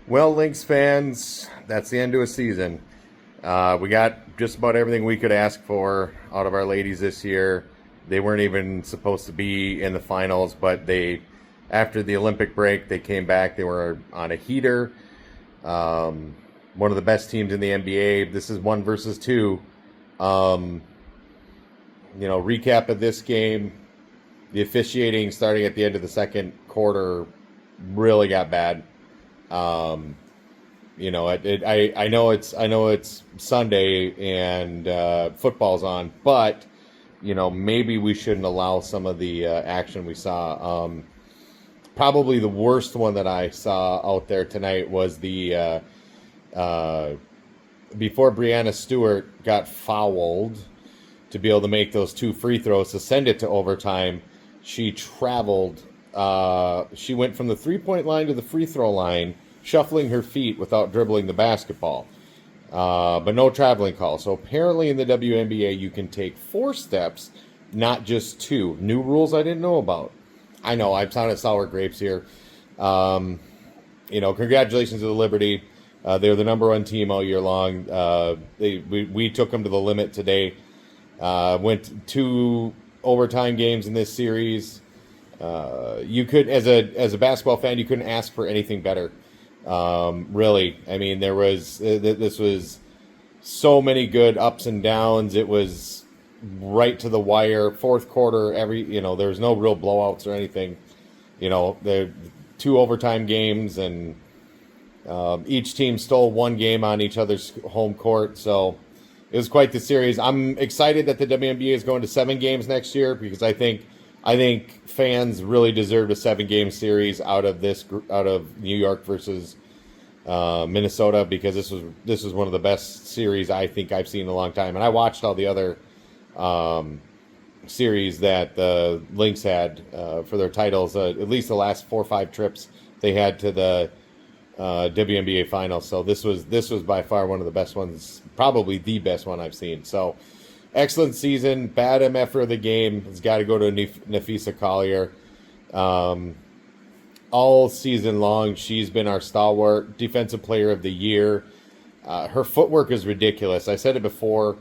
Well, Lynx fans, that's the end of a season. We got just about everything we could ask for out of our ladies this year. They weren't even supposed to be in the finals, but after the Olympic break, they came back. They were on a heater. One of the best teams in the NBA. This is 1 versus 2. Recap of this game. The officiating starting at the end of the second quarter really got bad. I know it's Sunday and football's on, but maybe we shouldn't allow some of the action we saw. Probably the worst one that I saw out there tonight was the before Brianna Stewart got fouled to be able to make those 2 free throws to send it to overtime. She traveled. She went from the 3-point line to the free throw line, shuffling her feet without dribbling the basketball. But no traveling call. So apparently in the WNBA, you can take 4 steps, not just 2. New rules I didn't know about. I know, I'm sounding sour grapes here. Congratulations to the Liberty. They're the #1 team all year long. We took them to the limit today. Went 2 overtime games in this series. You could, as a basketball fan, you couldn't ask for anything better. Really, I mean, this was so many good ups and downs. It was right to the wire. Fourth quarter, there was no real blowouts or anything. The 2 overtime games, and each team stole 1 game on each other's home court. So it was quite the series. I'm excited that the WNBA is going to 7 games next year because I think fans really deserved a 7-game series out of New York versus Minnesota, because this was one of the best series I think I've seen in a long time. And I watched all the other series that the Lynx had for their titles. At least the last 4 or 5 trips they had to the WNBA finals. So this was by far one of the best ones, probably the best one I've seen. So excellent season. Bad MF of the game. It's got to go to Nafisa Collier. All season long, she's been our stalwart, defensive player of the year. Her footwork is ridiculous. I said it before.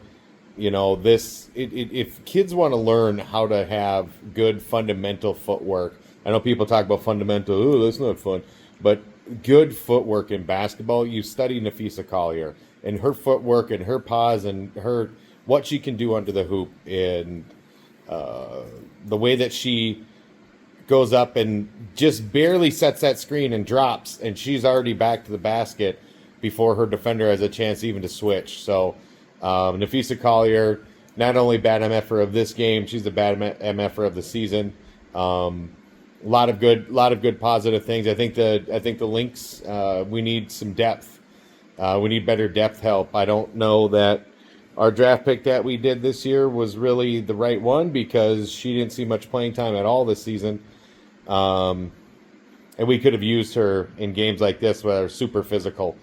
If kids want to learn how to have good fundamental footwork, I know people talk about fundamental. Oh, that's not fun. But good footwork in basketball, you study Nafisa Collier and her footwork and her pause and what she can do under the hoop, and the way that she goes up and just barely sets that screen and drops, and she's already back to the basket before her defender has a chance even to switch. So Nafisa Collier, not only bad MFer of this game, she's the bad MFer of the season. A lot of good positive things. I think the Lynx, we need some depth. We need better depth help. I don't know that our draft pick that we did this year was really the right one, because she didn't see much playing time at all this season. And we could have used her in games like this where they're super physical.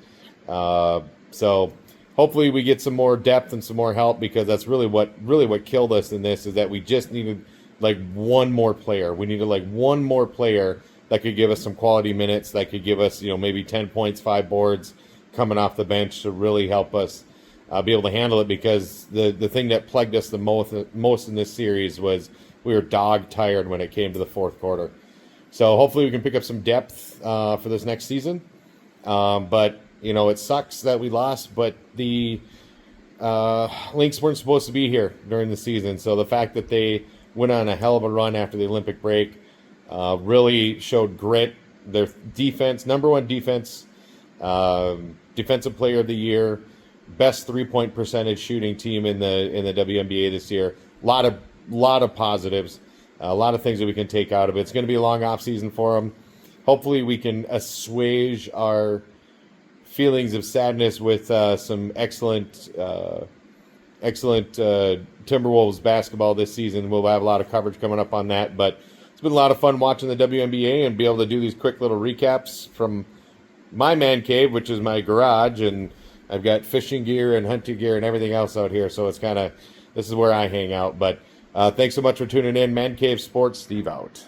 So hopefully we get some more depth and some more help, because that's really what killed us in this, is that we just needed one more player. We needed one more player that could give us some quality minutes, that could give us, maybe 10 points, 5 boards coming off the bench to really help us be able to handle it, because the thing that plagued us the most in this series was we were dog tired when it came to the fourth quarter. So hopefully we can pick up some depth for this next season. But it sucks that we lost, but the Lynx weren't supposed to be here during the season. So the fact that they went on a hell of a run after the Olympic break really showed grit. Their defense, #1 defense, defensive player of the year, best 3-point percentage shooting team in the WNBA this year. A lot of positives, a lot of things that we can take out of it. It's going to be a long off season for them. Hopefully we can assuage our feelings of sadness with some excellent Timberwolves basketball this season. We'll have a lot of coverage coming up on that, but it's been a lot of fun watching the WNBA and be able to do these quick little recaps from my man cave, which is my garage, and I've got fishing gear and hunting gear and everything else out here, so it's this is where I hang out. But thanks so much for tuning in. Man Cave Sports, Steve out.